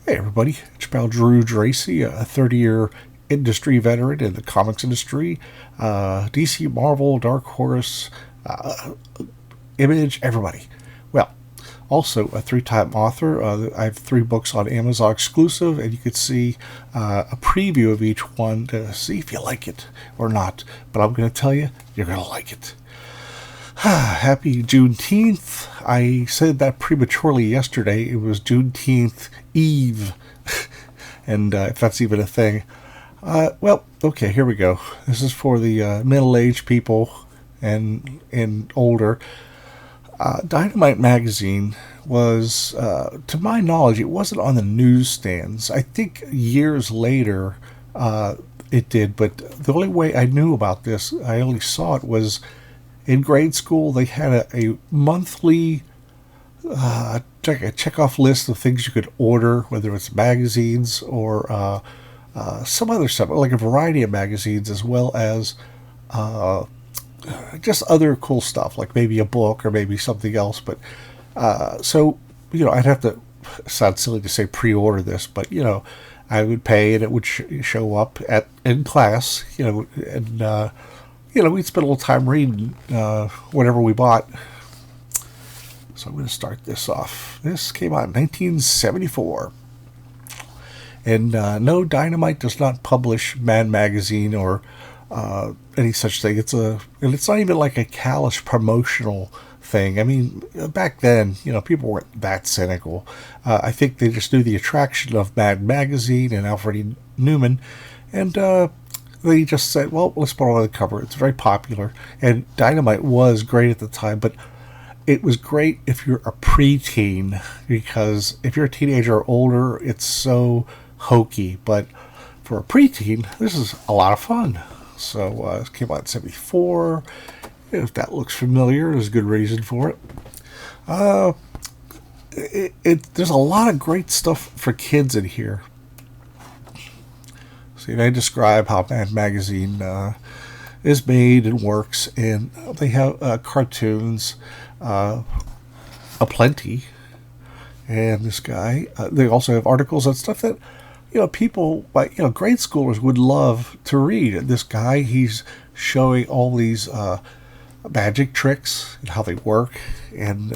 Hey everybody, it's about Drew Dracy, a 30-year industry veteran in the comics industry, DC, Marvel, Dark Horse, Image, everybody. Well, also a three-time author. I have 3 books on Amazon exclusive, and you can see a preview of each one to see if you like it or not. But I'm going to tell you, you're going to like it. Happy Juneteenth. I said that prematurely yesterday. It was Juneteenth Eve. And if that's even a thing. Well, okay, here we go. This is for the middle-aged people and older. Dynamite magazine was, to my knowledge, it wasn't on the newsstands. I think years later it did, but the only way I knew about this, I only saw it, was in grade school. They had a monthly check-off list of things you could order, whether it's magazines or some other stuff, like a variety of magazines, as well as just other cool stuff, like maybe a book or maybe something else. But so, I'd have to, sound silly to say pre-order this, but, I would pay and it would show up in class, and, we'd spend a little time reading whatever we bought. So I'm going to start this off. This came out in 1974. And no, Dynamite does not publish Mad Magazine or any such thing. And it's not even like a callous promotional thing. I mean, back then, people weren't that cynical. I think they just knew the attraction of Mad Magazine and Alfred E. Newman, and they just said, well, let's put it on the cover. It's very popular. And Dynamite was great at the time, but it was great if you're a preteen, because if you're a teenager or older, it's so hokey. But for a preteen, this is a lot of fun. So it came out in 74. If that looks familiar, there's a good reason for it. There's a lot of great stuff for kids in here. See, they describe how Mad Magazine is made and works, and they have cartoons aplenty. And this guy, they also have articles and stuff that people like grade schoolers would love to read. And this guy, he's showing all these magic tricks and how they work, and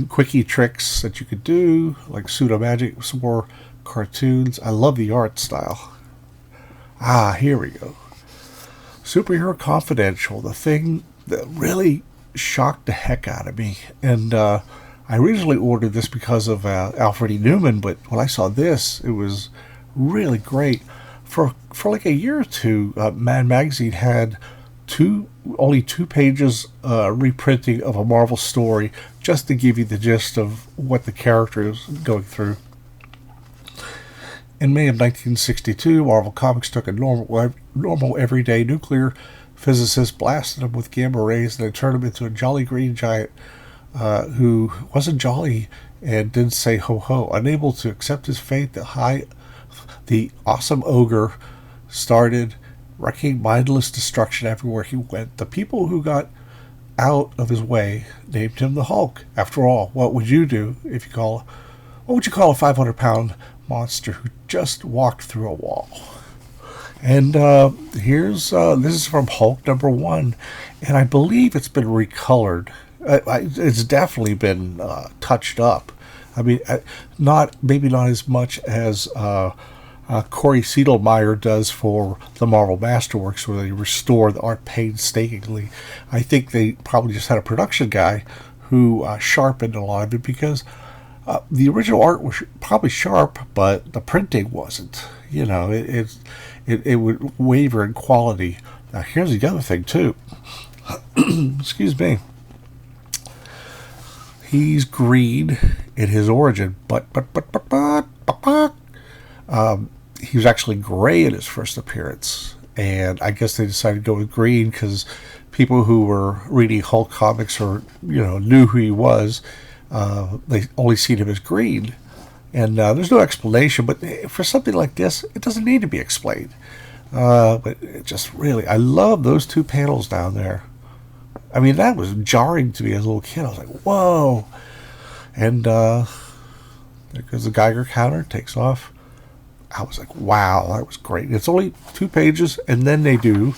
quickie tricks that you could do, like pseudo magic. Some more cartoons. I love the art style. Here we go. Superhero Confidential, the thing that really shocked the heck out of me. And I originally ordered this because of Alfred E. Newman, but when I saw this, it was really great. For like a year or two, Mad Magazine had only 2 pages reprinting of a Marvel story, just to give you the gist of what the character is going through. In May of 1962, Marvel Comics took a normal everyday nuclear physicist, blasted him with gamma rays, and then turned him into a jolly green giant who wasn't jolly and didn't say ho-ho. Unable to accept his fate, the awesome ogre started wreaking mindless destruction everywhere he went. The people who got out of his way named him the Hulk. After all, what would you do what would you call a 500-pound monster who just walked through a wall? And this is from Hulk #1, and I believe it's been recolored. It's definitely been touched up. I mean, maybe not as much as Corey Siedelmeyer does for the Marvel Masterworks, where they restore the art painstakingly. I think they probably just had a production guy who sharpened a lot of it, because the original art was probably sharp, but the printing wasn't. It would waver in quality. Now, here's the other thing, too. Excuse me. He's green in his origin, but he was actually gray in his first appearance. And I guess they decided to go with green because people who were reading Hulk comics or, knew who he was, they only seen him as green. And there's no explanation, but for something like this, it doesn't need to be explained. But it just really, I love those 2 panels down there. I mean, that was jarring to me as a little kid. I was like, whoa. And There goes the Geiger counter, takes off. I was like, wow, that was great. It's only 2 pages, and then they do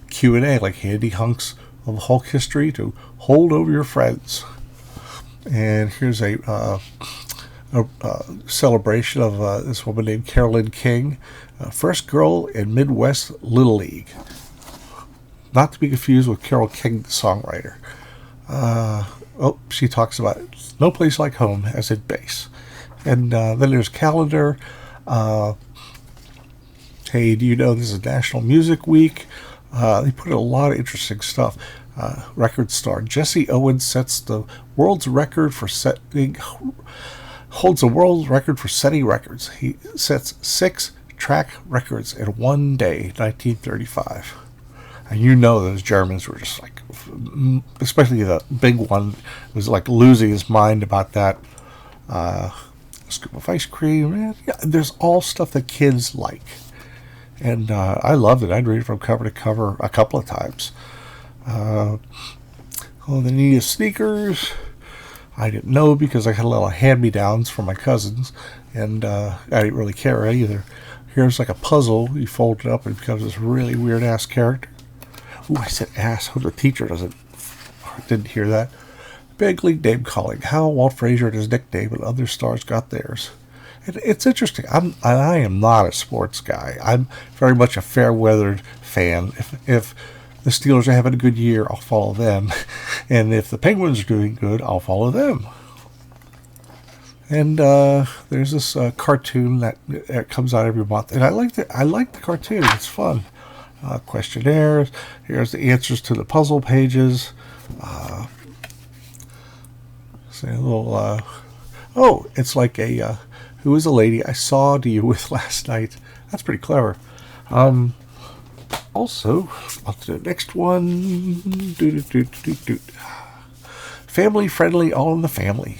Q&A, like handy hunks of Hulk history to hold over your friends. And here's a celebration of this woman named Carolyn King, first girl in Midwest Little League. Not to be confused with Carole King, the songwriter. She talks about no place like home as in base. And then there's calendar. Hey, do you know this is National Music Week? They put in a lot of interesting stuff. Record star Jesse Owens sets the world's record for holds the world record for setting records. He sets 6 track records in one day, 1935. And you know those Germans were just like, especially the big one, was like losing his mind about that. Scoop of ice cream. Man, yeah, there's all stuff that kids like. And I loved it. I'd read it from cover to cover a couple of times. The need of sneakers. I didn't know because I had a lot of hand-me-downs from my cousins, and I didn't really care either. Here's like a puzzle. You fold it up and it becomes this really weird-ass character. Ooh, I said ass. Hope the teacher didn't hear that. Big league name calling. How Walt Frazier and his nickname and other stars got theirs. It's interesting. I am not a sports guy. I'm very much a fair-weathered fan. If the Steelers are having a good year, I'll follow them. And if the Penguins are doing good, I'll follow them. And there's this cartoon that comes out every month. And I like the cartoon. It's fun. Questionnaires. Here's the answers to the puzzle pages. Say a little... it's like a... who is a lady I saw to you with last night. That's pretty clever. Also, on to the next one. Family friendly, all in the family.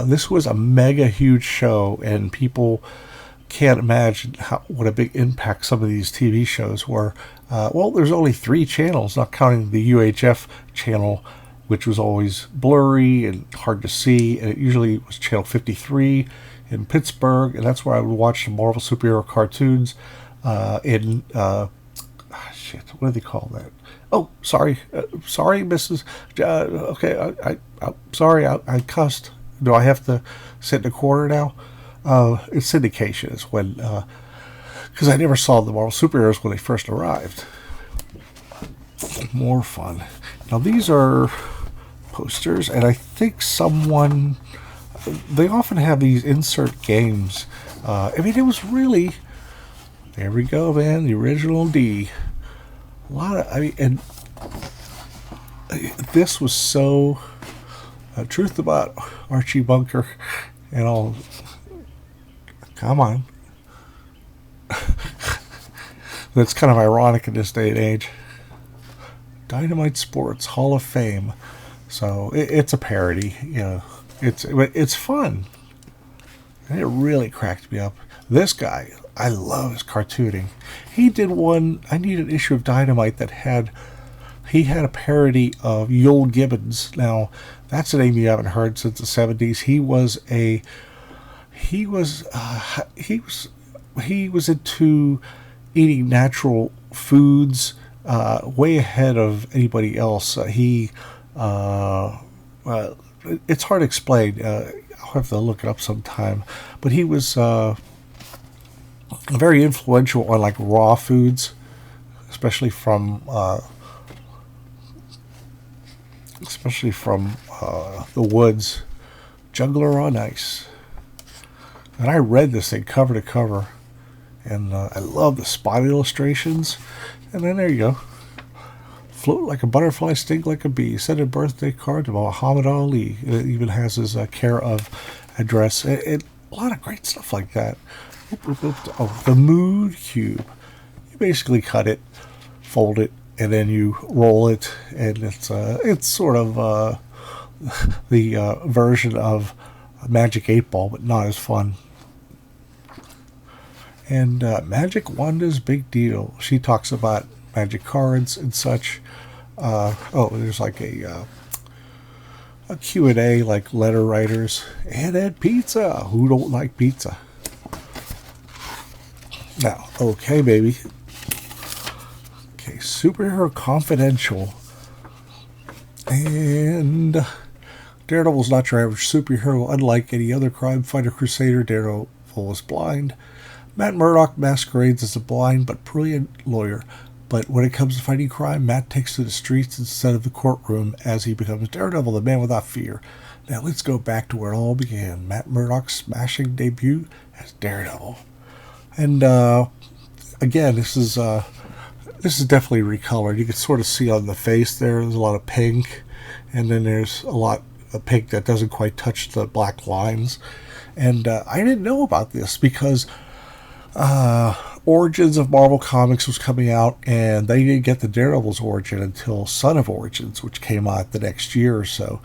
This was a mega huge show, and people can't imagine what a big impact some of these TV shows were. There's only 3 channels, not counting the UHF channel, which was always blurry and hard to see, and it usually was channel 53 in Pittsburgh, and that's where I would watch the Marvel superhero cartoons what do they call that? Oh, sorry, Mrs. Okay, I'm sorry, I cussed. Do I have to sit in a corner now? It's syndication is when, because I never saw the Marvel superheroes when they first arrived. More fun. Now these are posters, and I think they often have these insert games. It was really, there we go, man, the original D. A lot of, and this was so, truth about Archie Bunker and all, come on. That's kind of ironic in this day and age. Dynamite Sports Hall of Fame. So it's a parody, it's fun. And it really cracked me up. This guy, I love his cartooning. He did one, I need an issue of Dynamite that had a parody of Yul Gibbons. Now, that's a name you haven't heard since the 70s. He was into eating natural foods, way ahead of anybody else. It's hard to explain. I'll have to look it up sometime. But he was very influential on like raw foods, especially from the woods. Juggler on Ice. And I read this thing cover to cover, and I love the spot illustrations. And then there you go. Float like a butterfly, sting like a bee. Send a birthday card to Muhammad Ali. It even has his care of address. A lot of great stuff like that. Oh, the mood cube. You basically cut it, fold it, and then you roll it, and it's sort of the version of Magic 8 Ball, but not as fun. And Magic Wanda's big deal. She talks about magic cards and such. There's like a a Q&A like letter writers, and then pizza. Who don't like pizza? Now, okay, baby. Okay, Superhero Confidential. And Daredevil's not your average superhero. Unlike any other crime fighter crusader, Daredevil is blind. Matt Murdock masquerades as a blind but brilliant lawyer. But when it comes to fighting crime, Matt takes to the streets instead of the courtroom as he becomes Daredevil, the man without fear. Now let's go back to where it all began. Matt Murdock's smashing debut as Daredevil. And again, this is definitely recolored. You can sort of see on the face there's a lot of pink, and then there's a lot of pink that doesn't quite touch the black lines. And I didn't know about this because Origins of Marvel Comics was coming out, and they didn't get the Daredevil's origin until Son of Origins, which came out the next year or so.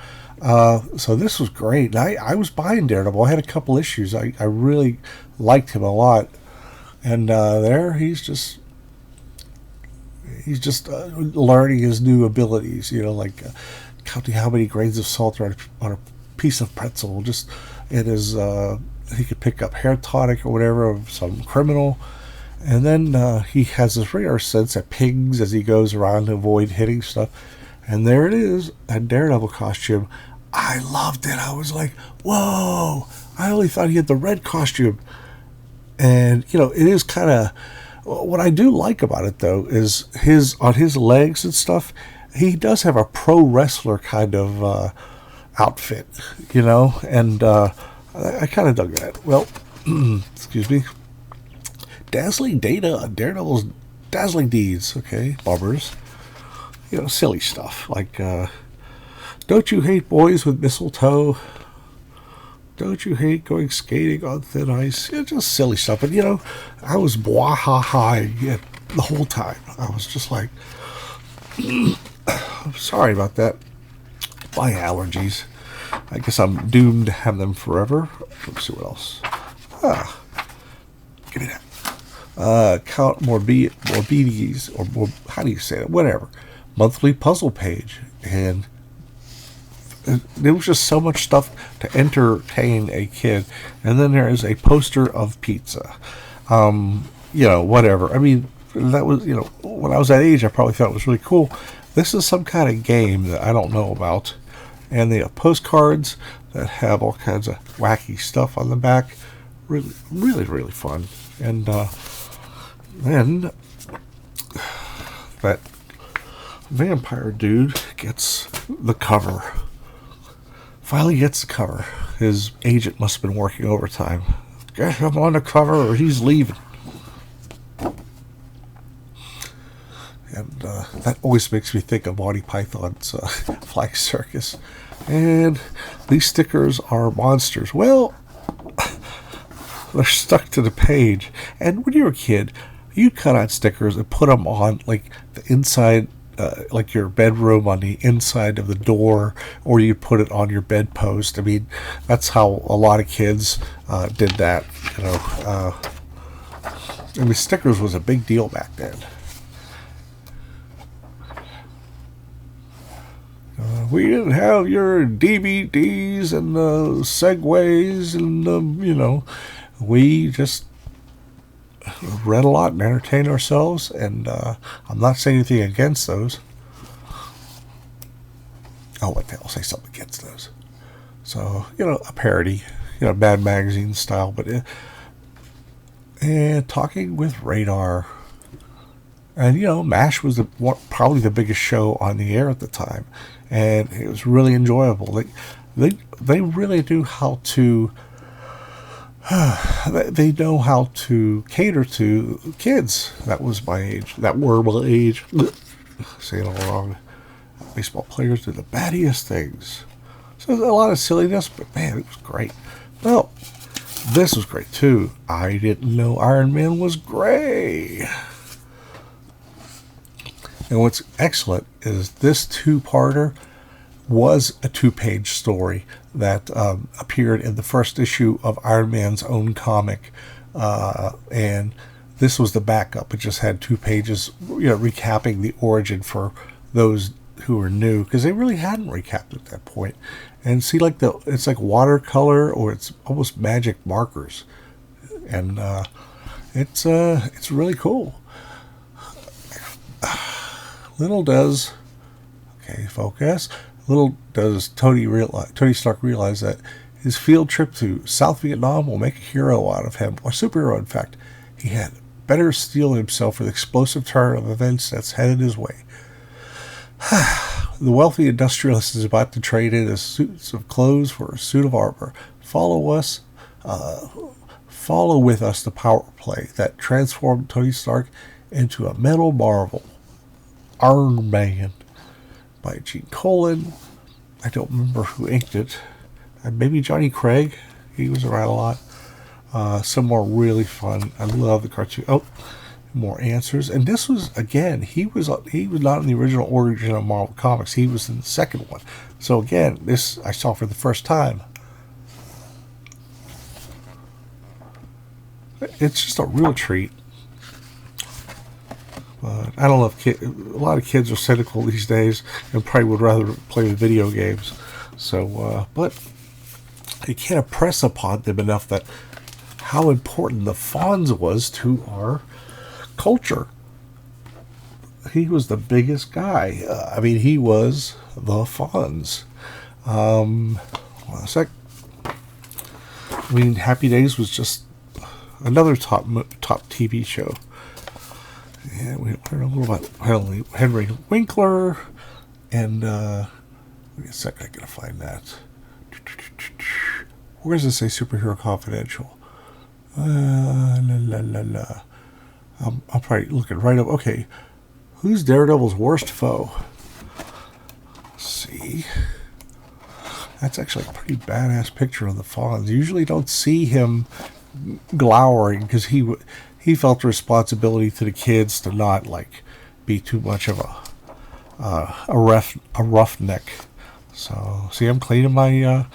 So this was great. And I was buying Daredevil. I had a couple issues. I really liked him a lot. And there he's just learning his new abilities, like counting how many grains of salt are on a piece of pretzel. Just it is he could pick up hair tonic or whatever of some criminal, and then he has this radar sense that pings as he goes around to avoid hitting stuff. And there it is, that Daredevil costume. I loved it. I was like, whoa! I only thought he had the red costume, and it is kind of. What I do like about it, though, is on his legs and stuff, he does have a pro wrestler kind of outfit, and I kind of dug that. Well, excuse me. Dazzling data on Daredevil's dazzling deeds. Okay, bummers. Silly stuff like, don't you hate boys with mistletoe? Don't you hate going skating on thin ice? Just silly stuff. But, I was blah-ha-ha the whole time. I was just like, I'm sorry about that. My allergies. I guess I'm doomed to have them forever. Let's see what else. Give me that. Count Morbides, or how do you say it? Whatever. Monthly puzzle page. And there was just so much stuff to entertain a kid. And then there is a poster of pizza. Whatever. I mean, that was, when I was that age, I probably thought it was really cool. This is some kind of game that I don't know about. And they have postcards that have all kinds of wacky stuff on the back. Really, really, really fun. And then that vampire dude gets the cover. Finally gets the cover. His agent must have been working overtime. Get him on the cover or he's leaving. And that always makes me think of Monty Python's Flying Circus. And these stickers are monsters. Well, they're stuck to the page. And when you were a kid, you'd cut out stickers and put them on like the inside, like your bedroom on the inside of the door, or you'd put it on your bedpost. I mean, that's how a lot of kids did that. I mean, stickers was a big deal back then. We didn't have your DVDs and Segways and, we just read a lot and entertained ourselves, and I'm not saying anything against those. Oh, what the hell, I'll say something against those. So, a parody, Mad Magazine style, but and Talking with Radar. And, MASH was probably the biggest show on the air at the time. And it was really enjoyable. They really knew how to... they know how to cater to kids. That was my age. That were my age. Saying it all wrong. Baseball players do the battiest things. So there's a lot of silliness, but man, it was great. Well, this was great too. I didn't know Iron Man was gray. And what's excellent is this two-parter was a two-page story that appeared in the first issue of Iron Man's own comic. And this was the backup. It just had 2 pages, recapping the origin for those who were new, because they really hadn't recapped at that point. and see like it's like watercolor or it's almost magic markers, and it's really cool. Little does Okay, focus. Little does Tony Stark realize that his field trip to South Vietnam will make a hero out of him, or superhero, in fact. He had better steel himself for the explosive turn of events that's headed his way. The wealthy industrialist is about to trade in his suits of clothes for a suit of armor. Follow with us the power play that transformed Tony Stark into a metal marvel. Iron Man by Gene Colan. I don't remember who inked it. Maybe Johnny Craig. He was around a lot. Some more really fun. I love the cartoon. Oh, more answers. And this was, again, he was not in the original origin of Marvel Comics. He was in the second one. So again, this I saw for the first time. It's just a real treat. But I don't know if a lot of kids are cynical these days and probably would rather play with video games. So, but you can't impress upon them enough that how important the Fonz was to our culture. He was the biggest guy. I mean, he was the Fonz. One sec. I mean, Happy Days was just another top TV show. Yeah, we learned a little about Henry Winkler, and give me a second, I gotta find that. Where does it say Superhero Confidential? I'm probably looking right up. Okay, who's Daredevil's worst foe? Let's see. That's actually a pretty badass picture of the Fonz. You usually don't see him glowering because he felt the responsibility to the kids to not like be too much of a roughneck. So see, I'm cleaning my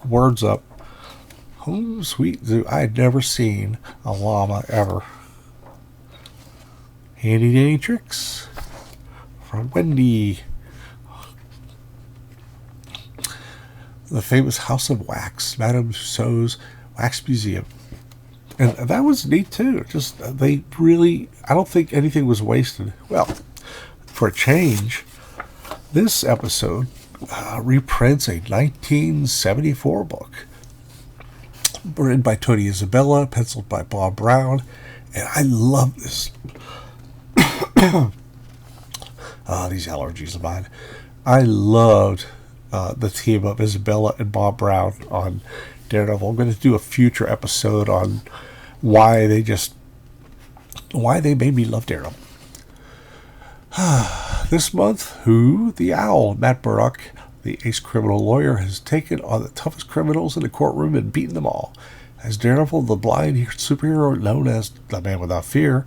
words up. Oh, sweet zoo! I had never seen a llama ever. Handy dandy tricks from Wendy. The famous House of Wax, Madame Tussauds Wax Museum. And that was neat too. Just they really, I don't think anything was wasted. Well, for a change, this episode reprints a 1974 book written by Tony Isabella, penciled by Bob Brown, and I love this. These allergies of mine. I loved the team of Isabella and Bob Brown on Daredevil. I'm going to do a future episode on why they made me love Daredevil. This month, who? The Owl. Matt Murdock, the ace criminal lawyer, has taken on the toughest criminals in the courtroom and beaten them all. As Daredevil, the blind superhero known as the Man Without Fear,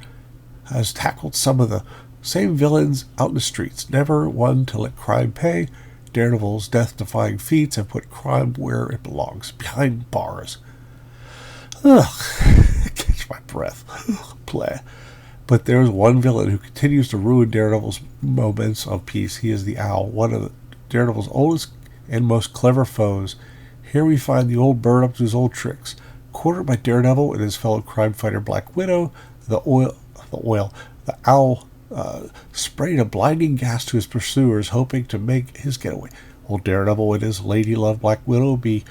has tackled some of the same villains out in the streets, never one to let crime pay. Daredevil's death-defying feats have put crime where it belongs, behind bars. Ugh, catch my breath. Play. But there's one villain who continues to ruin Daredevil's moments of peace. He is the Owl, one of Daredevil's oldest and most clever foes. Here we find the old bird up to his old tricks. Cornered by Daredevil and his fellow crime fighter Black Widow, the Owl sprayed a blinding gas to his pursuers, hoping to make his getaway. Will Daredevil and his lady-love Black Widow be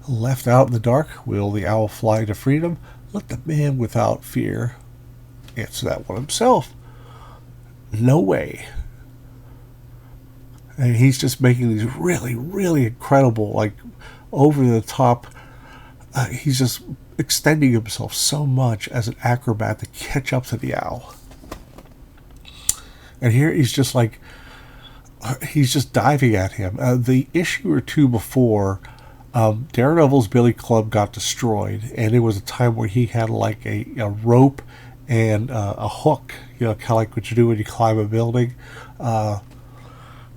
left out in the dark? Will the Owl fly to freedom? Let the Man Without Fear answer that one himself. No way. And he's just making these really, really incredible, like, over-the-top. He's just extending himself so much as an acrobat to catch up to the Owl. And here he's just like, he's just diving at him. The issue or two before, Daredevil's Billy Club got destroyed, and it was a time where he had like a rope and a hook, you know, kind of like what you do when you climb a building,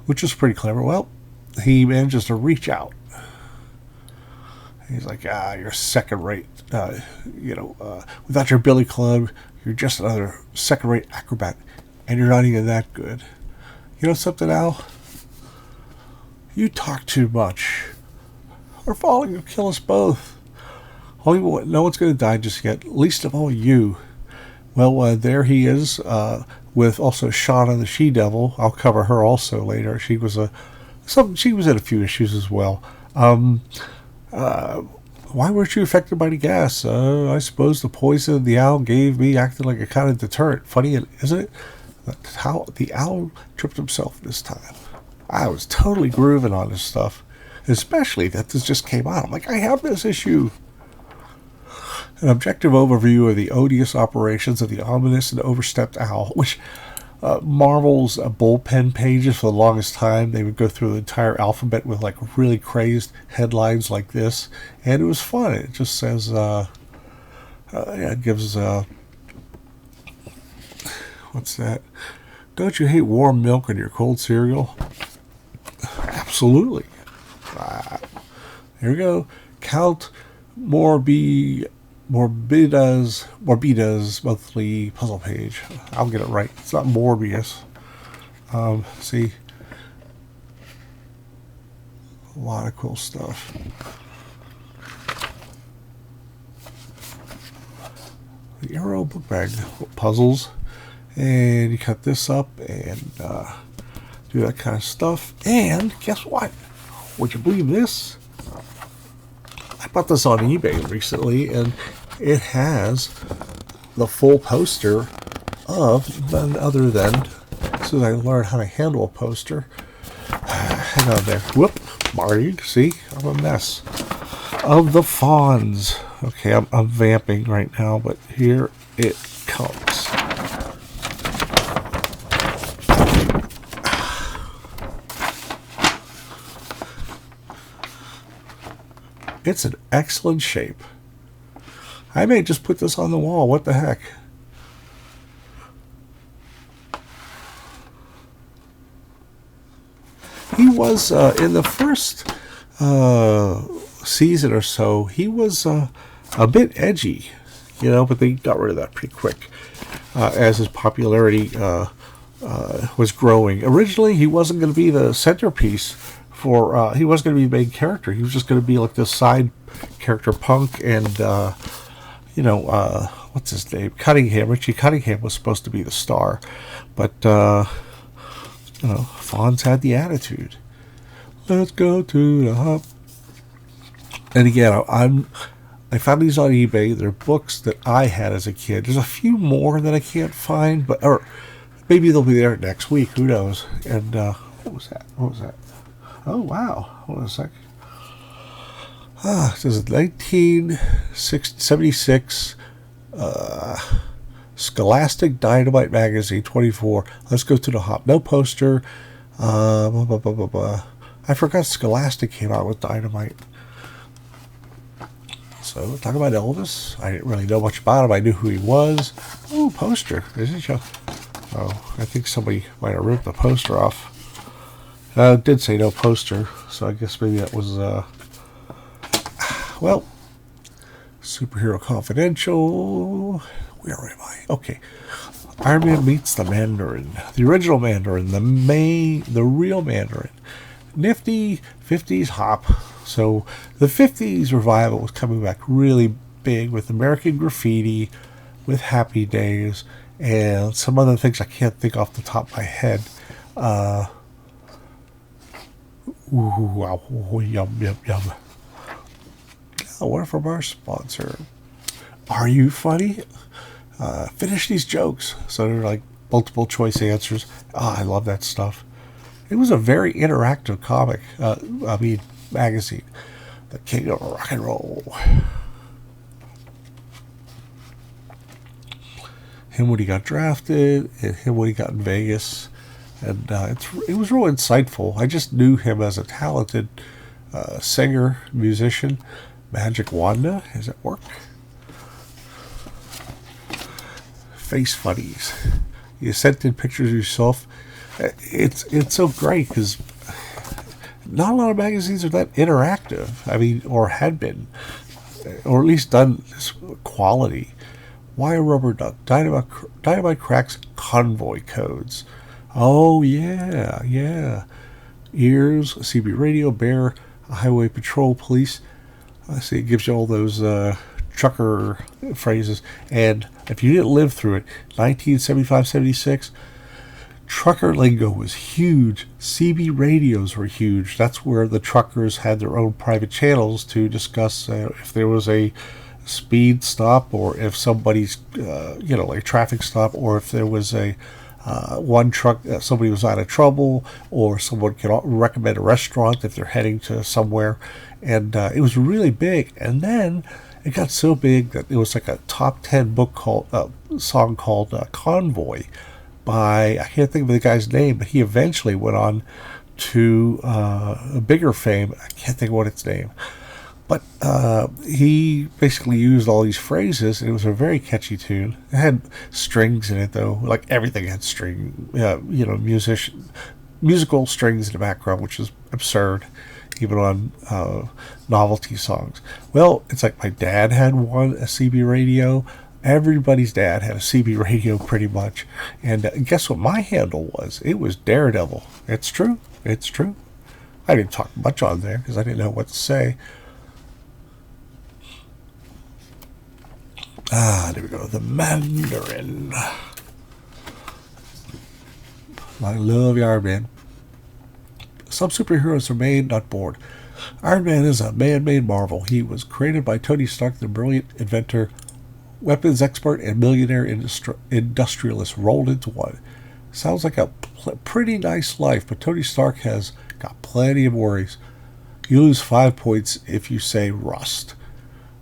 which is pretty clever. Well, he manages to reach out. He's like, you're second rate. Without your Billy Club, you're just another second rate acrobat. And you're not even that good. You know something, Al? You talk too much. Our falling will kill us both. No one's going to die just yet, least of all you. Well, there he is, with also Shauna the She-Devil. I'll cover her also later. She was she was in a few issues as well. Why weren't you affected by the gas? I suppose the poison the owl gave me acted like a kind of deterrent. Funny, isn't it? How the owl tripped himself this time. I was totally grooving on this stuff, especially that this just came out. I'm like, I have this issue. An objective overview of the odious operations of the ominous and overstepped owl, which Marvel's bullpen pages for the longest time, they would go through the entire alphabet with like really crazed headlines like this, and it was fun. It just says, it gives, what's that? Don't you hate warm milk in your cold cereal? Absolutely. Here we go. Count Morbida's monthly puzzle page. I'll get it right. It's not Morbius. See, a lot of cool stuff. The Arrow book bag puzzles, and you cut this up and do that kind of stuff. And guess what? Would you believe this? I bought this on eBay recently, and it has the full poster of none other than, so I learned how to handle a poster. Hang on there. Whoop, Marty. See, I'm a mess. Of the Fawns. Okay, I'm vamping right now, but here it comes. It's in excellent shape. I may just put this on the wall. What the heck? He was, in the first season or so, he was a bit edgy, but they got rid of that pretty quick as his popularity was growing. Originally, he wasn't going to be the centerpiece he wasn't going to be the main character. He was just going to be like this side character, Punk, and what's his name? Cunningham. Richie Cunningham was supposed to be the star, but Fonz had the attitude. Let's go to the hub. And again, I found these on eBay. They're books that I had as a kid. There's a few more that I can't find, or maybe they'll be there next week. Who knows? And what was that? Oh, wow. Hold on a sec. This is 1976 Scholastic Dynamite Magazine 24. Let's go to the hop. No poster. I forgot Scholastic came out with Dynamite. So, talk about Elvis. I didn't really know much about him. I knew who he was. Oh, poster. Is it? Oh, I think somebody might have ripped the poster off. It did say no poster, so I guess maybe that was, Superhero Confidential. Where am I? Okay. Iron Man meets the Mandarin. The original Mandarin. The real Mandarin. Nifty 50s hop. So, the 50s revival was coming back really big with American Graffiti, with Happy Days, and some other things I can't think off the top of my head. Wow, yum. A word from our sponsor. Are you funny? Finish these jokes. So they're like multiple choice answers. I love that stuff. It was a very interactive comic. Magazine. The King of Rock and Roll. Him when he got drafted, and him when he got in Vegas. And it was real insightful. I just knew him as a talented singer, musician. Magic Wanda, does it work? Face funnies. You sent in pictures of yourself. It's so great because not a lot of magazines are that interactive. I mean, or had been, or at least done this quality. Why a rubber duck? Dynamite cracks convoy codes. Oh, yeah. Ears, CB radio, bear, highway patrol, police. I see, it gives you all those trucker phrases. And if you didn't live through it, 1975, 76, trucker lingo was huge. CB radios were huge. That's where the truckers had their own private channels to discuss if there was a speed stop, or if somebody's, like traffic stop, or if there was a one truck, somebody was out of trouble, or someone could recommend a restaurant if they're heading to somewhere. And it was really big. And then it got so big that it was like a top 10 song called Convoy by, I can't think of the guy's name, but he eventually went on to a bigger fame. I can't think of what its name. But he basically used all these phrases, and it was a very catchy tune. It had strings in it, though. Like everything had musical strings in the background, which is absurd, even on novelty songs. Well, it's like my dad had a CB radio. Everybody's dad had a CB radio, pretty much. And guess what my handle was? It was Daredevil. It's true. It's true. I didn't talk much on there because I didn't know what to say. There we go. The Mandarin. I love Iron Man. Some superheroes are made, not born. Iron Man is a man-made marvel. He was created by Tony Stark, the brilliant inventor, weapons expert, and millionaire industrialist rolled into one. Sounds like a pretty nice life, but Tony Stark has got plenty of worries. You lose 5 points if you say rust.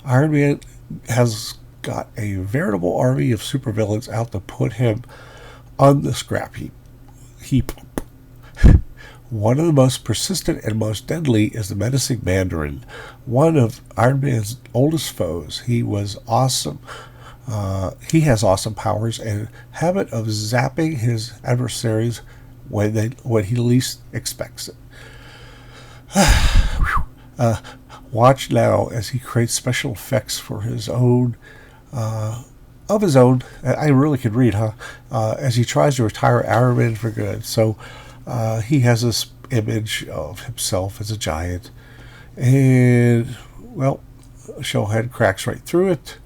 Iron Man has got a veritable army of supervillains out to put him on the scrap heap. One of the most persistent and most deadly is the menacing Mandarin, one of Iron Man's oldest foes. He was awesome. He has awesome powers and habit of zapping his adversaries when he least expects it. Watch now as he creates special effects for his own. Of his own, I really could read, as he tries to retire Iron Man for good. So he has this image of himself as a giant, and well, Showhead cracks right through it,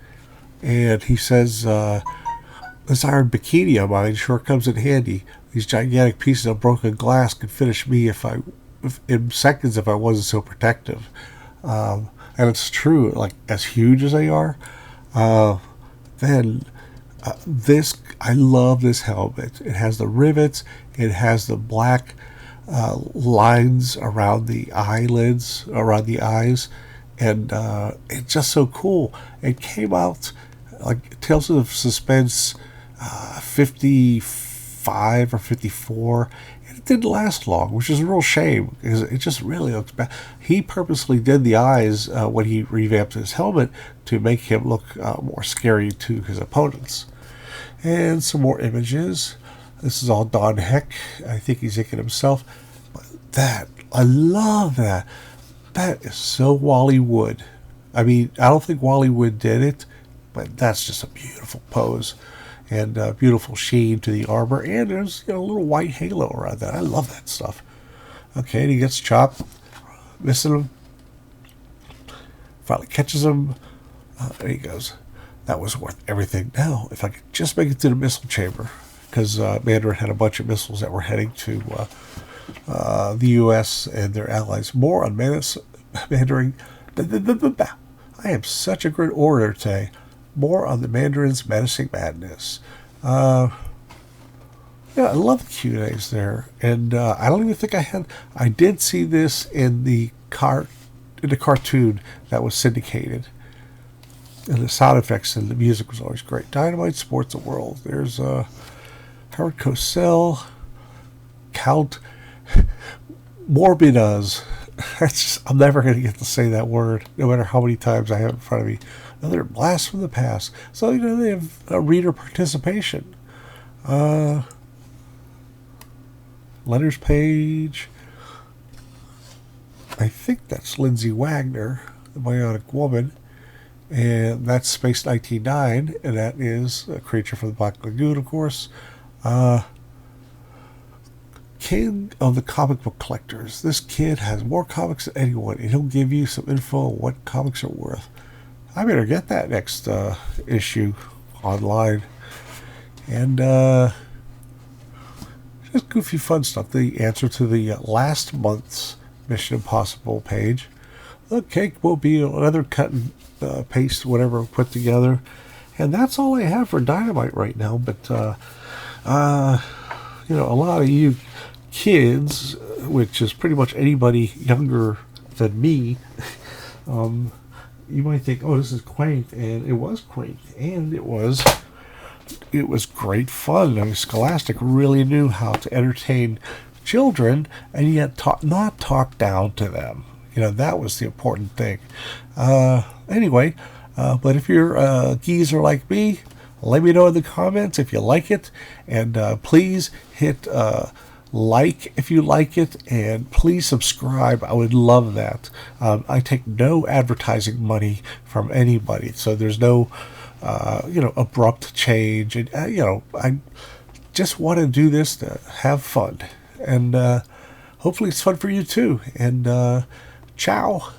and he says, "This iron bikini of mine sure comes in handy. These gigantic pieces of broken glass could finish me in seconds if I wasn't so protective." And it's true. Like, as huge as they are. I love this helmet. It has the rivets. It has the black lines around the eyelids, around the eyes, and it's just so cool. It came out like Tales of Suspense 55 or 54. It didn't last long, which is a real shame because it just really looks bad. He purposely did the eyes when he revamped his helmet to make him look more scary to his opponents. And some more images. This is all Don Heck. I think he's inking himself. But I love that. That is so Wally Wood. I mean, I don't think Wally Wood did it, but that's just a beautiful pose. And beautiful sheen to the armor. And there's a little white halo around that. I love that stuff. Okay, and he gets chopped. Missing him. Finally catches him. There he goes. That was worth everything. Now, if I could just make it to the missile chamber, because Mandarin had a bunch of missiles that were heading to the U.S. and their allies. More on Mandarin. I am such a good orator today. More on the Mandarin's menacing madness. I love the Q&As there, and I don't even think I did see this in the cartoon that was syndicated. And the sound effects and the music was always great. Dynamite Sports the World. There's Howard Cosell, Count Morbidaz. I'm never going to get to say that word, no matter how many times I have it in front of me. Another blast from the past. So, they have a reader participation. Letters page. I think that's Lindsay Wagner, the Bionic Woman. And that's Space 1999, and that is a creature from the Black Lagoon, of course. king of the comic book collectors. This kid has more comics than anyone, and he'll give you some info on what comics are worth. I better get that next issue online. And just goofy fun stuff. The answer to the last month's Mission Impossible page. The cake will be another cut and paste, whatever put together. And that's all I have for Dynamite right now. But, you know, a lot of you kids, which is pretty much anybody younger than me, you might think, oh, this is quaint. And it was quaint. And it was great fun. I mean, Scholastic really knew how to entertain children and yet not talk down to them. You know, that was the important thing. Anyway, but if you're a geezer like me, let me know in the comments if you like it. And please hit like if you like it. And please subscribe. I would love that. I take no advertising money from anybody. So there's no, you know, abrupt change. And, you know, I just want to do this to have fun. And hopefully it's fun for you too. And ciao.